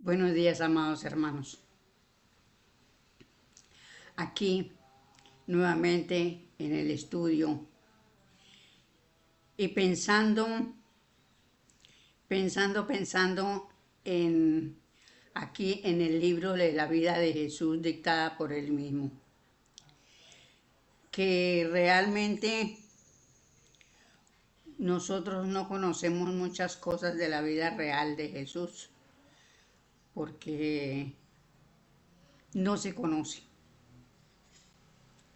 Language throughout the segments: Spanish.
Buenos días, amados hermanos. Aquí nuevamente en el estudio y pensando en aquí en el libro de la vida de Jesús dictada por él mismo, que realmente nosotros no conocemos muchas cosas de la vida real de Jesús, porque no se conoce.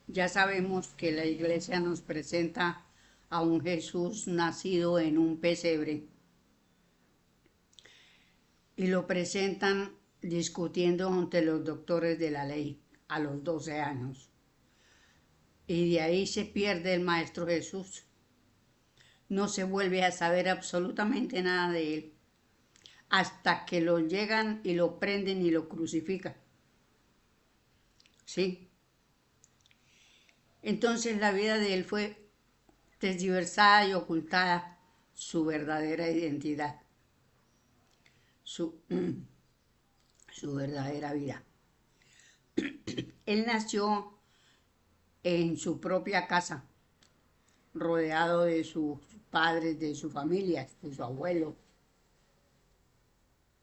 Ya sabemos que la iglesia nos presenta a un Jesús nacido en un pesebre y lo presentan discutiendo ante los doctores de la ley a los 12 años. Y de ahí se pierde el Maestro Jesús. No se vuelve a saber absolutamente nada de él hasta que lo llegan y lo prenden y lo crucifican. ¿Sí? Entonces la vida de él fue tergiversada y ocultada su verdadera identidad, su, su verdadera vida. Él nació en su propia casa, rodeado de sus padres, de su familia, de su abuelo.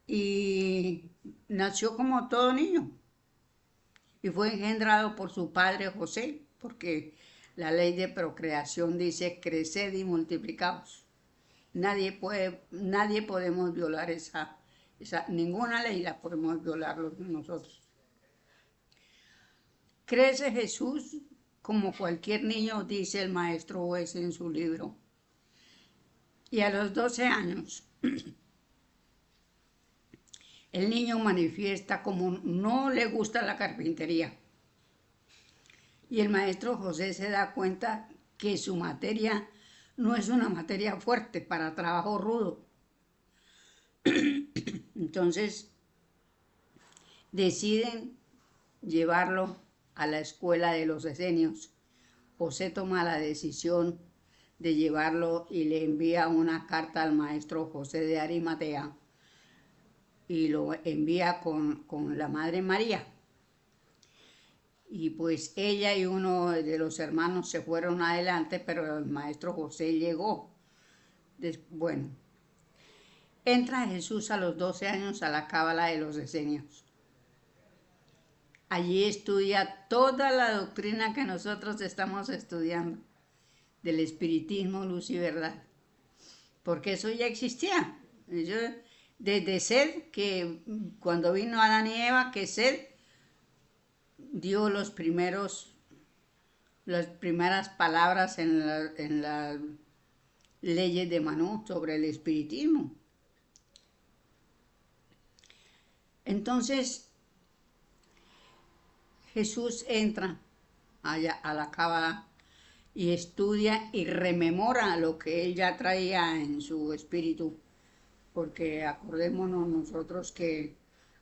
Y nació como todo niño y fue engendrado por su padre José, porque la ley de procreación dice creced y multiplicaos. Nadie podemos violar ninguna ley la podemos violar nosotros. Crece Jesús como cualquier niño, dice el maestro Wes en su libro. Y a los 12 años, el niño manifiesta como no le gusta la carpintería. Y el maestro José se da cuenta que su materia no es una materia fuerte para trabajo rudo. Entonces deciden llevarlo a la escuela de los esenios. José toma la decisión de llevarlo y le envía una carta al maestro José de Arimatea y lo envía con la Madre María. Y pues ella y uno de los hermanos se fueron adelante, pero el maestro José llegó. Bueno, entra Jesús a los 12 años a la cábala de los esenios. Allí estudia toda la doctrina que nosotros estamos estudiando, del espiritismo, luz y verdad, porque eso ya existía. Desde Sed, que cuando vino Adán y Eva, que Sed dio las primeras palabras en las leyes de Manú sobre el espiritismo. Entonces Jesús entra allá a la cábala y estudia y rememora lo que él ya traía en su espíritu, porque acordémonos nosotros que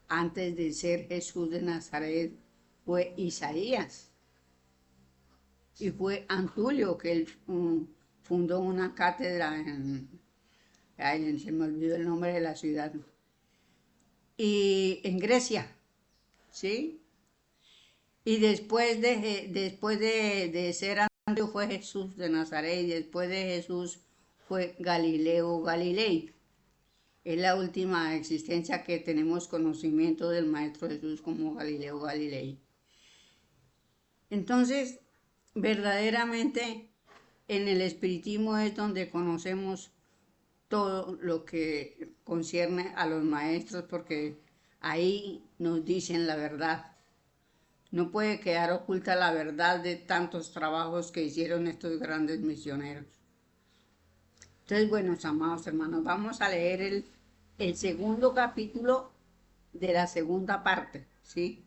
antes de ser Jesús de Nazaret fue Isaías y fue Antulio que él fundó una cátedra se me olvidó el nombre de la ciudad, y en Grecia, ¿sí? Y después de ser Antulio fue Jesús de Nazaret y después de Jesús fue Galileo Galilei. Es la última existencia que tenemos conocimiento del Maestro Jesús como Galileo Galilei. Entonces, verdaderamente en el espiritismo es donde conocemos todo lo que concierne a los maestros, porque ahí nos dicen la verdad. No puede quedar oculta la verdad de tantos trabajos que hicieron estos grandes misioneros. Entonces, bueno, amados hermanos, vamos a leer el segundo capítulo de la segunda parte, ¿sí?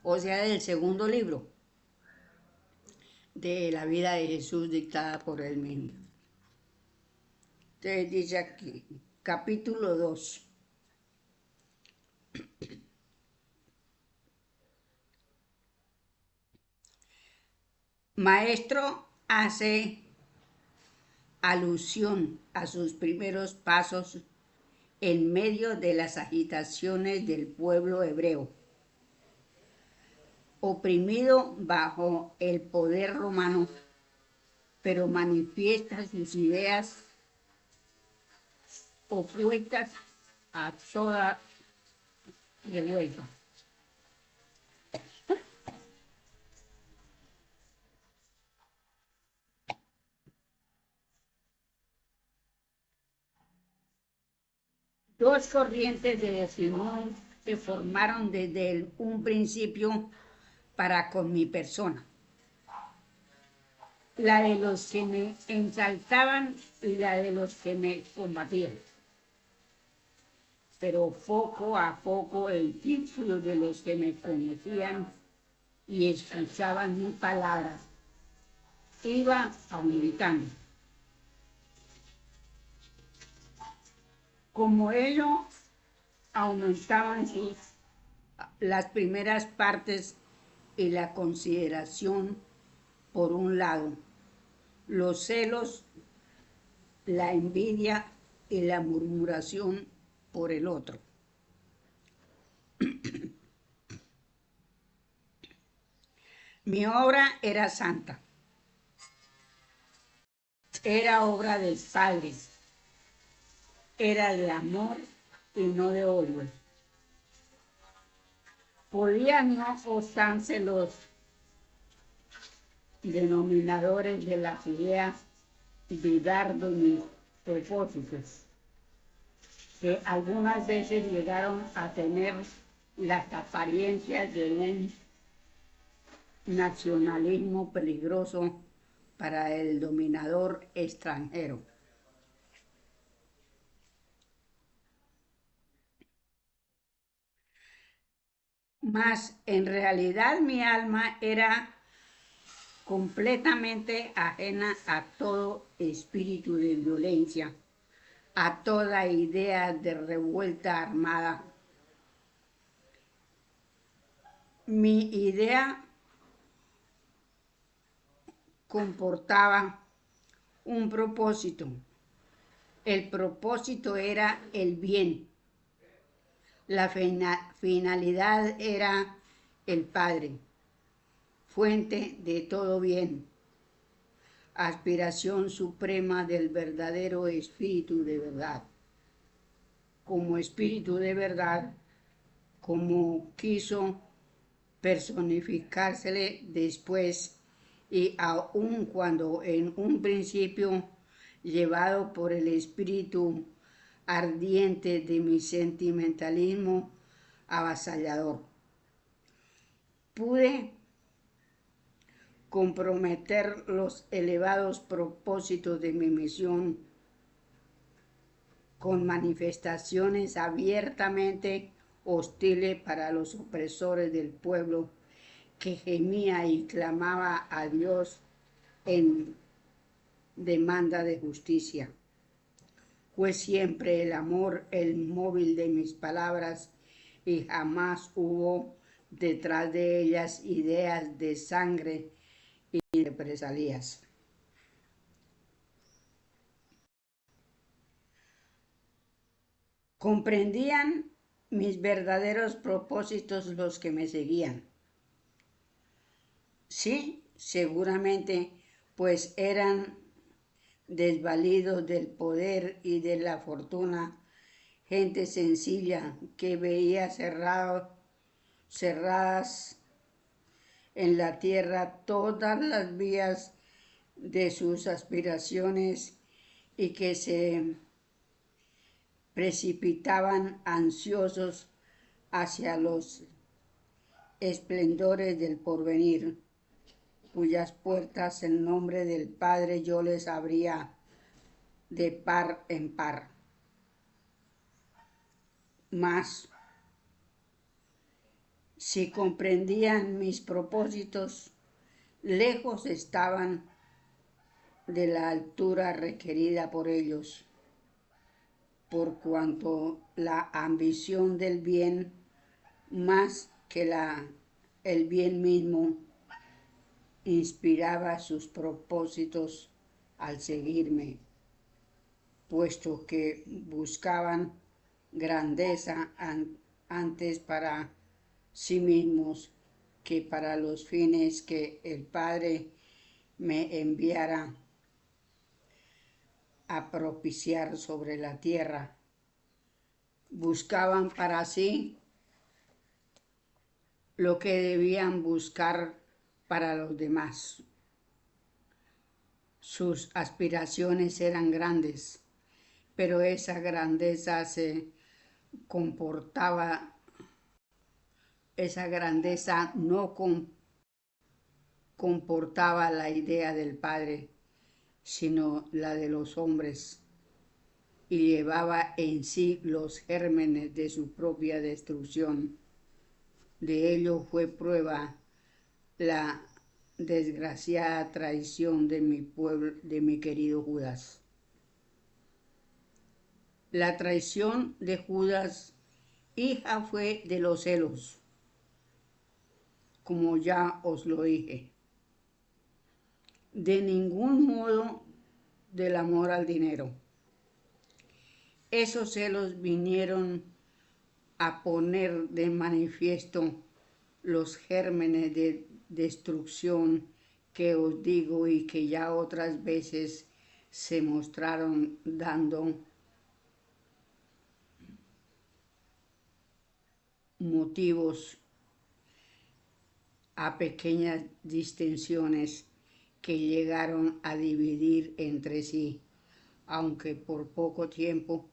O sea, del segundo libro de la vida de Jesús dictada por él mismo. Entonces dice aquí, capítulo 2. Maestro hace alusión a sus primeros pasos en medio de las agitaciones del pueblo hebreo, oprimido bajo el poder romano, pero manifiesta sus ideas opuestas a toda revuelta. Dos corrientes de decisión se formaron desde un principio para con mi persona: la de los que me ensalzaban y la de los que me combatían. Pero poco a poco el círculo de los que me conocían y escuchaban mis palabras iba aumentando. Como ellos aumentaban las primeras partes y la consideración por un lado, los celos, la envidia y la murmuración por el otro. Mi obra era santa, era obra del Padre, era de amor y no de odio. Podían no obstante los denominadores de las ideas dudar de mis propósitos, que algunas veces llegaron a tener las apariencias de un nacionalismo peligroso para el dominador extranjero. Mas en realidad mi alma era completamente ajena a todo espíritu de violencia, a toda idea de revuelta armada. Mi idea comportaba un propósito. El propósito era el bien. La finalidad era el Padre, fuente de todo bien, aspiración suprema del verdadero espíritu de verdad. Como espíritu de verdad, como quiso personificársele después, y aun cuando en un principio, llevado por el espíritu ardiente de mi sentimentalismo avasallador, pude comprometer los elevados propósitos de mi misión con manifestaciones abiertamente hostiles para los opresores del pueblo que gemía y clamaba a Dios en demanda de justicia. Fue siempre el amor el móvil de mis palabras y jamás hubo detrás de ellas ideas de sangre y represalias. Comprendían mis verdaderos propósitos los que me seguían. Sí, seguramente, pues eran desvalidos del poder y de la fortuna, gente sencilla que veía cerradas en la tierra todas las vías de sus aspiraciones y que se precipitaban ansiosos hacia los esplendores del porvenir, cuyas puertas en nombre del Padre yo les abría de par en par. Mas, si comprendían mis propósitos, lejos estaban de la altura requerida por ellos, por cuanto la ambición del bien, más que el bien mismo, inspiraba sus propósitos al seguirme, puesto que buscaban grandeza antes para sí mismos que para los fines que el Padre me enviara a propiciar sobre la tierra. Buscaban para sí lo que debían buscar para los demás. Sus aspiraciones eran grandes, pero esa grandeza comportaba, esa grandeza no comportaba la idea del Padre, sino la de los hombres, y llevaba en sí los gérmenes de su propia destrucción. De ello fue prueba la desgraciada traición de mi pueblo, de mi querido Judas. La traición de Judas, hija, fue de los celos, como ya os lo dije. De ningún modo del amor al dinero. Esos celos vinieron a poner de manifiesto los gérmenes de destrucción que os digo y que ya otras veces se mostraron dando motivos a pequeñas distensiones que llegaron a dividir entre sí, aunque por poco tiempo,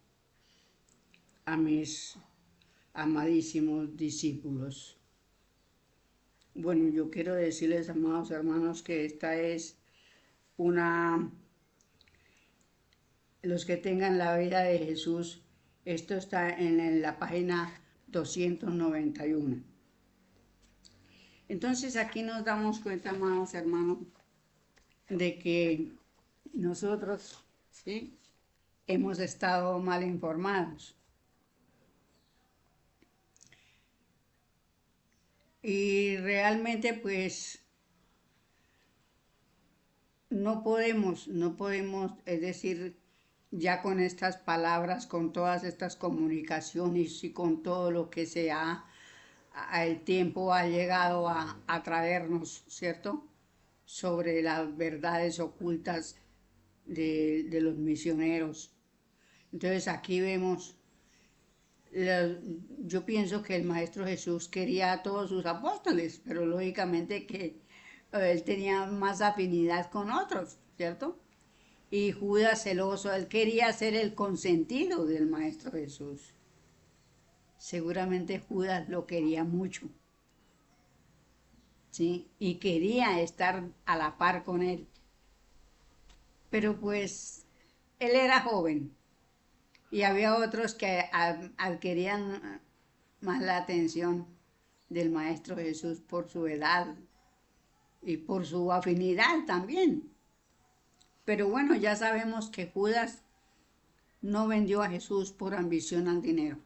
a mis amadísimos discípulos. Bueno, yo quiero decirles, amados hermanos, que esta es los que tengan la vida de Jesús, esto está en la página 291. Entonces aquí nos damos cuenta, amados hermanos, de que nosotros, ¿sí?, hemos estado mal informados. Y realmente pues no podemos, es decir, ya con estas palabras, con todas estas comunicaciones y con todo lo que el tiempo ha llegado a traernos, ¿cierto?, sobre las verdades ocultas de los misioneros. Entonces aquí vemos, yo pienso que el Maestro Jesús quería a todos sus apóstoles, pero lógicamente que él tenía más afinidad con otros, ¿cierto? Y Judas celoso, él quería ser el consentido del Maestro Jesús. Seguramente Judas lo quería mucho, ¿sí? Y quería estar a la par con él. Pero pues él era joven y había otros que adquirían más la atención del Maestro Jesús por su edad y por su afinidad también. Pero bueno, ya sabemos que Judas no vendió a Jesús por ambición al dinero.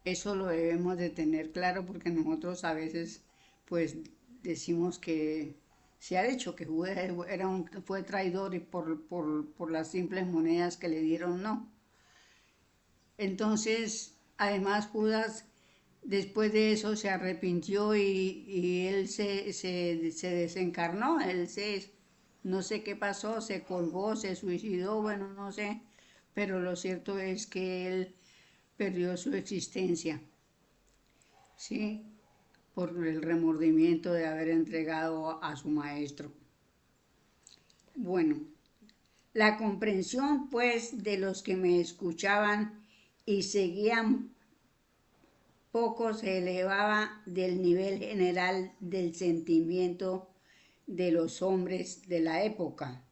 Eso lo debemos de tener claro porque nosotros a veces pues decimos que se ha dicho que Judas fue traidor y por las simples monedas que le dieron, no. Entonces, además Judas después de eso se arrepintió y él se desencarnó, no sé qué pasó, se colgó, se suicidó, bueno, no sé, pero lo cierto es que él perdió su existencia, ¿sí?, por el remordimiento de haber entregado a su maestro. Bueno, la comprensión pues de los que me escuchaban y seguían poco se elevaba del nivel general del sentimiento de los hombres de la época.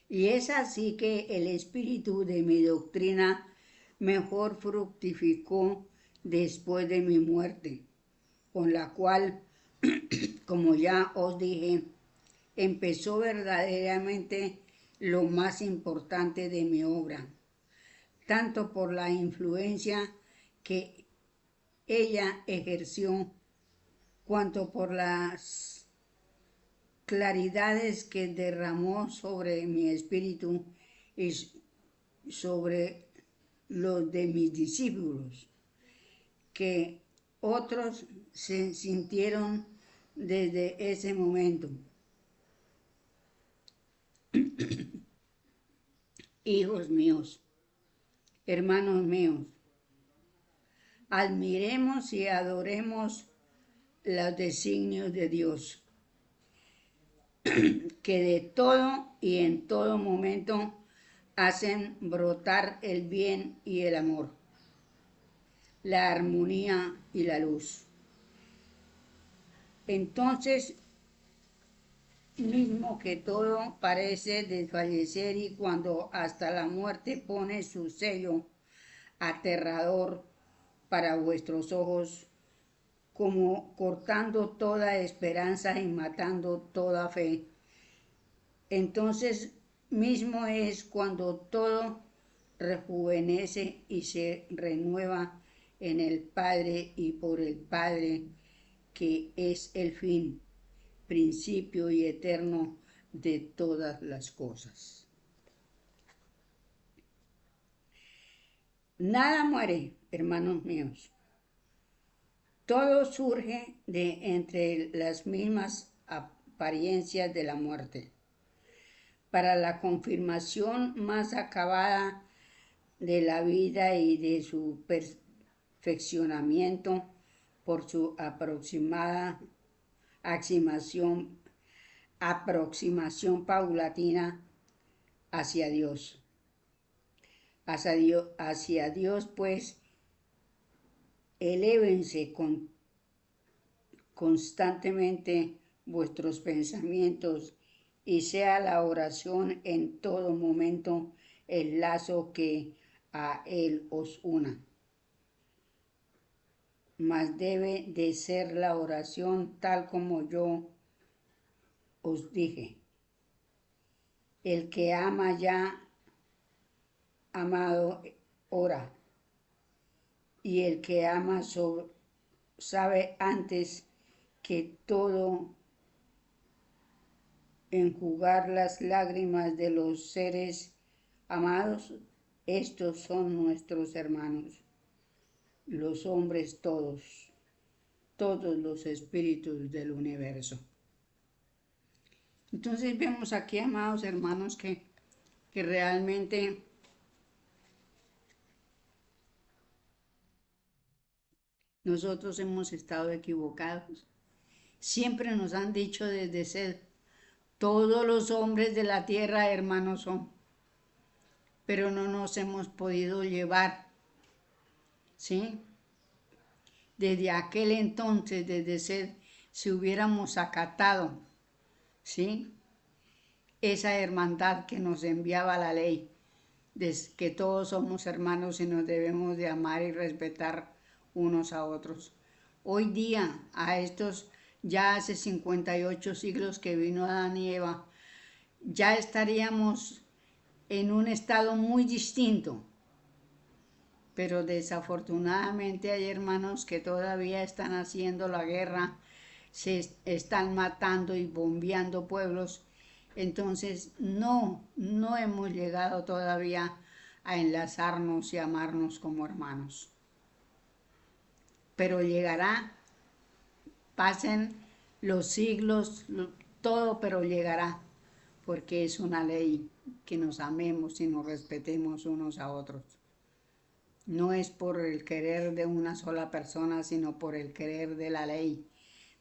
Y es así que el espíritu de mi doctrina mejor fructificó después de mi muerte, con la cual, como ya os dije, empezó verdaderamente lo más importante de mi obra, tanto por la influencia que ella ejerció, cuanto por las claridades que derramó sobre mi espíritu y sobre los de mis discípulos, que otros se sintieron desde ese momento. Hijos míos, hermanos míos, admiremos y adoremos los designios de Dios, que de todo y en todo momento hacen brotar el bien y el amor, la armonía y la luz. Entonces, mismo que todo parece desfallecer y cuando hasta la muerte pone su sello aterrador para vuestros ojos, como cortando toda esperanza y matando toda fe. Entonces mismo es cuando todo rejuvenece y se renueva en el Padre y por el Padre, que es el fin, principio y eterno de todas las cosas. Nada muere, hermanos míos. Todo surge de entre las mismas apariencias de la muerte, para la confirmación más acabada de la vida y de su perfeccionamiento por su aproximación paulatina hacia Dios. Hacia Dios, pues, elévense constantemente vuestros pensamientos y sea la oración en todo momento el lazo que a Él os una. Mas debe de ser la oración tal como yo os dije. El que ama ya amado ora, y el que ama sabe antes que todo enjugar las lágrimas de los seres amados. Estos son nuestros hermanos, los hombres todos, todos los espíritus del universo. Entonces vemos aquí, amados hermanos, que realmente nosotros hemos estado equivocados. Siempre nos han dicho desde ser todos los hombres de la tierra hermanos son, pero no nos hemos podido llevar, ¿sí? Desde aquel entonces, desde ser, si hubiéramos acatado, ¿sí?, esa hermandad que nos enviaba la ley, de que todos somos hermanos y nos debemos de amar y respetar unos a otros. Hoy día, a estos ya hace 58 siglos que vino Adán y Eva, ya estaríamos en un estado muy distinto. Pero desafortunadamente hay hermanos que todavía están haciendo la guerra, se están matando y bombeando pueblos. Entonces no hemos llegado todavía a enlazarnos y amarnos como hermanos. Pero llegará, pasen los siglos, todo, pero llegará, porque es una ley que nos amemos y nos respetemos unos a otros. No es por el querer de una sola persona, sino por el querer de la ley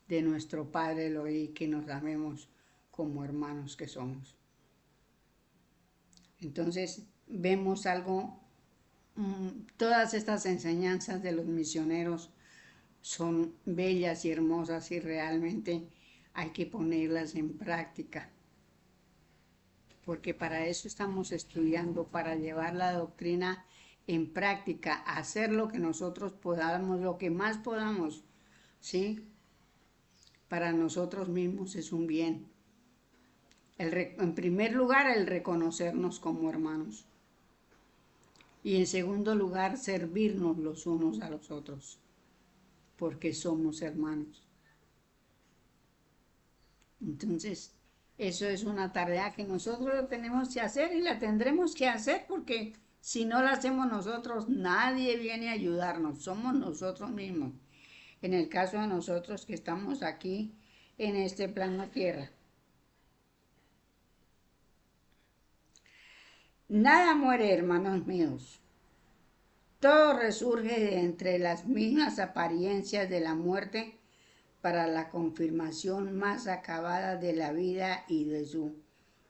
de nuestro Padre Elohim, que nos amemos como hermanos que somos. Entonces vemos algo, todas estas enseñanzas de los misioneros son bellas y hermosas y realmente hay que ponerlas en práctica, porque para eso estamos estudiando, para llevar la doctrina en práctica, hacer lo que nosotros podamos, lo que más podamos, ¿sí? Para nosotros mismos es un bien. En primer lugar, el reconocernos como hermanos. Y en segundo lugar, servirnos los unos a los otros, porque somos hermanos. Entonces, eso es una tarea que nosotros tenemos que hacer y la tendremos que hacer porque Si no lo hacemos nosotros, nadie viene a ayudarnos, somos nosotros mismos. En el caso de nosotros que estamos aquí en este plano tierra. Nada muere, hermanos míos. Todo resurge de entre las mismas apariencias de la muerte para la confirmación más acabada de la vida y de su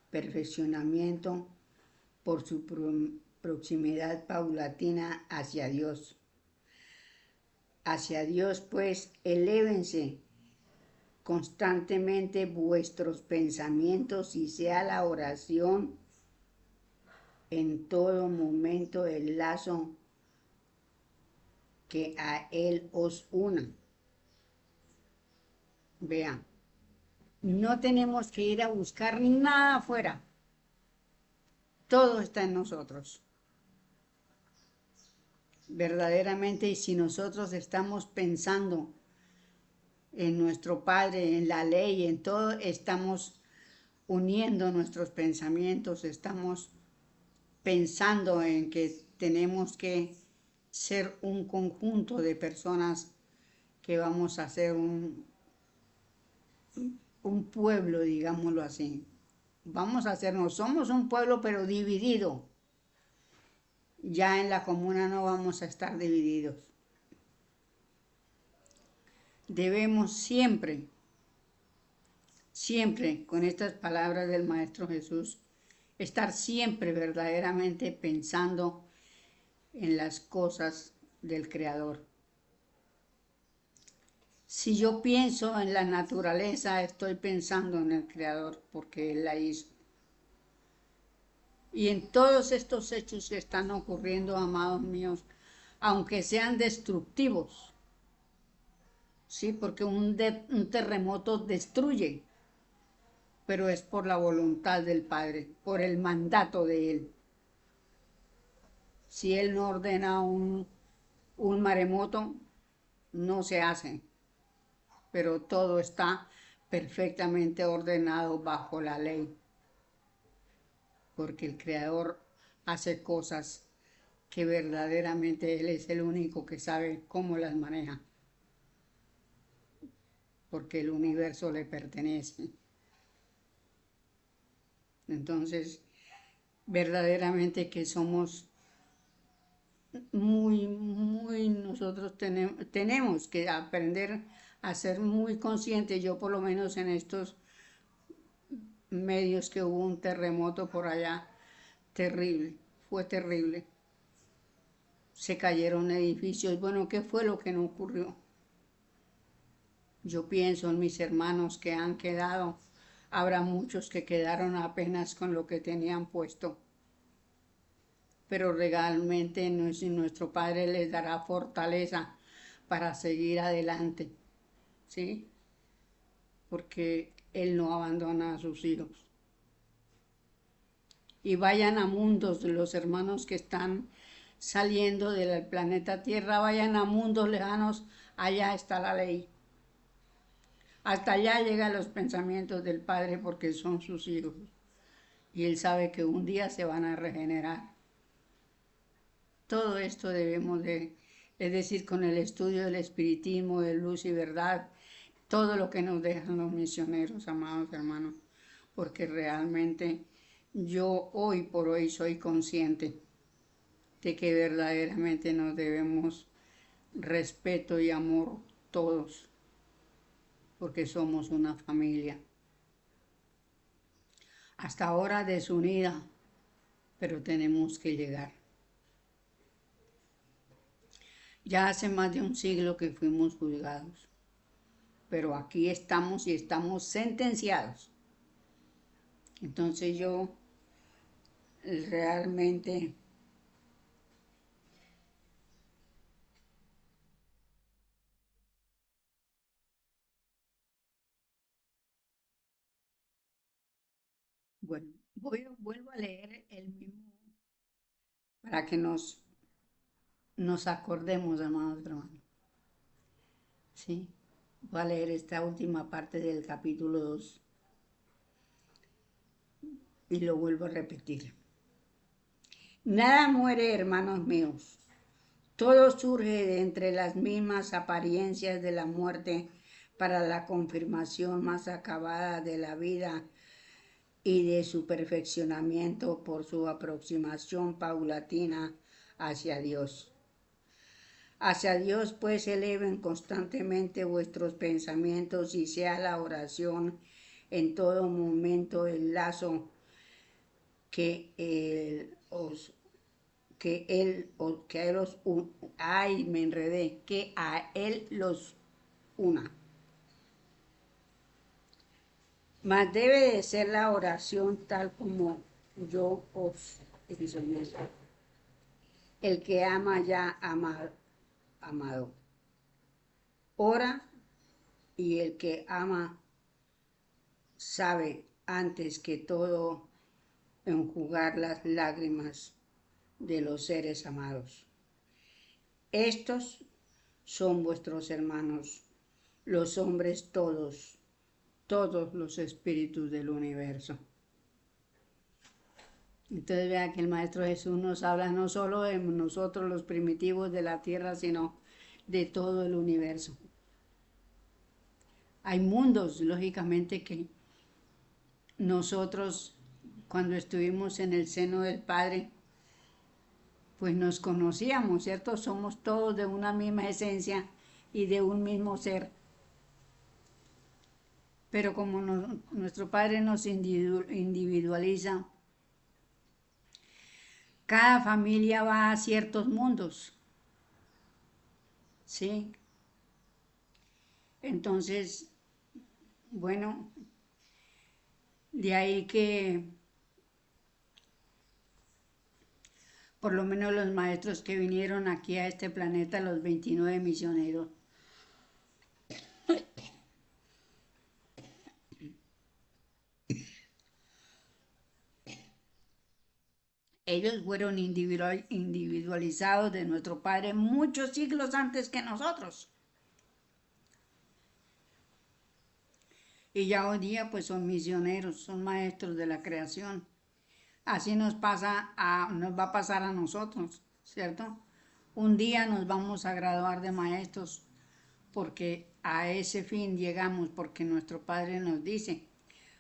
perfeccionamiento por su proximidad paulatina hacia Dios. Hacia Dios, pues, elévense constantemente vuestros pensamientos y sea la oración en todo momento el lazo que a Él os una. Vean, no tenemos que ir a buscar nada afuera, todo está en nosotros. Verdaderamente, y si nosotros estamos pensando en nuestro Padre, en la ley, en todo, estamos uniendo nuestros pensamientos, estamos pensando en que tenemos que ser un conjunto de personas que vamos a ser un pueblo, digámoslo así. Vamos a hacernos, somos un pueblo pero dividido. Ya en la comuna no vamos a estar divididos. Debemos siempre, siempre, con estas palabras del Maestro Jesús, estar siempre verdaderamente pensando en las cosas del Creador. Si yo pienso en la naturaleza, estoy pensando en el Creador porque Él la hizo. Y en todos estos hechos que están ocurriendo, amados míos, aunque sean destructivos, ¿sí? Porque un terremoto destruye, pero es por la voluntad del Padre, por el mandato de Él. Si Él no ordena un maremoto, no se hace, pero todo está perfectamente ordenado bajo la ley, porque el Creador hace cosas que verdaderamente Él es el único que sabe cómo las maneja, porque el universo le pertenece. Entonces, verdaderamente que somos nosotros tenemos que aprender a ser muy conscientes. Yo por lo menos en estos medios que hubo un terremoto por allá, terrible, fue terrible. Se cayeron edificios. Bueno, ¿qué fue lo que no ocurrió? Yo pienso en mis hermanos que han quedado. Habrá muchos que quedaron apenas con lo que tenían puesto. Pero realmente nuestro Padre les dará fortaleza para seguir adelante, ¿sí? Porque Él no abandona a sus hijos. Y vayan a mundos de los hermanos que están saliendo del planeta Tierra, vayan a mundos lejanos, allá está la ley. Hasta allá llegan los pensamientos del Padre porque son sus hijos. Y Él sabe que un día se van a regenerar. Todo esto debemos de, es decir, con el estudio del espiritismo, de luz y verdad, todo lo que nos dejan los misioneros, amados hermanos, porque realmente yo hoy por hoy soy consciente de que verdaderamente nos debemos respeto y amor todos, porque somos una familia. Hasta ahora desunida, pero tenemos que llegar. Ya hace más de un siglo que fuimos juzgados, pero aquí estamos y estamos sentenciados. Entonces yo realmente bueno, vuelvo a leer el mismo para que nos acordemos, amados hermanos. ¿Sí? Voy a leer esta última parte del capítulo 2 y lo vuelvo a repetir. Nada muere, hermanos míos. Todo surge de entre las mismas apariencias de la muerte para la confirmación más acabada de la vida y de su perfeccionamiento por su aproximación paulatina hacia Dios. Hacia Dios pues eleven constantemente vuestros pensamientos y sea la oración en todo momento el lazo que Él os que Él los ay, me enredé, que a Él los una. Mas debe de ser la oración tal como yo os enseñé. El que ama ya amado. Ora y el que ama sabe antes que todo enjugar las lágrimas de los seres amados. Estos son vuestros hermanos, los hombres todos los espíritus del universo. Entonces vea que el Maestro Jesús nos habla no solo de nosotros los primitivos de la tierra, sino de todo el universo. Hay mundos, lógicamente, que nosotros, cuando estuvimos en el seno del Padre, pues nos conocíamos, ¿cierto? Somos todos de una misma esencia y de un mismo ser. Pero como nuestro Padre nos individualiza, cada familia va a ciertos mundos, ¿sí? Entonces, bueno, de ahí que por lo menos los maestros que vinieron aquí a este planeta, los 29 misioneros, ellos fueron individualizados de nuestro Padre muchos siglos antes que nosotros. Y ya hoy día pues son misioneros, son maestros de la creación. Así nos va a pasar a nosotros, ¿cierto? Un día nos vamos a graduar de maestros porque a ese fin llegamos, porque nuestro Padre nos dice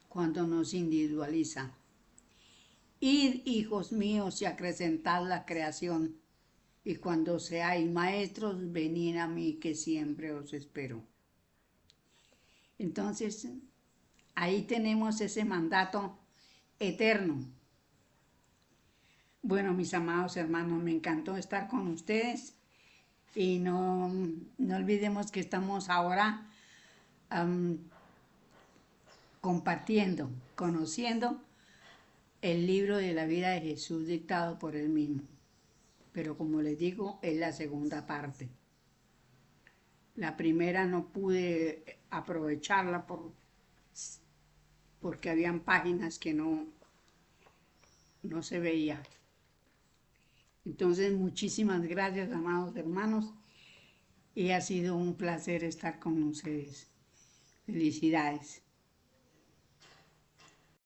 cuando nos individualiza. Id, hijos míos, y acrecentad la creación, y cuando seáis maestros, venid a mí, que siempre os espero. Entonces, ahí tenemos ese mandato eterno. Bueno, mis amados hermanos, me encantó estar con ustedes y no olvidemos que estamos ahora compartiendo, conociendo el libro de la vida de Jesús dictado por él mismo. Pero como les digo, es la segunda parte. La primera no pude aprovecharla porque habían páginas que no se veía. Entonces, muchísimas gracias, amados hermanos, y ha sido un placer estar con ustedes. Felicidades.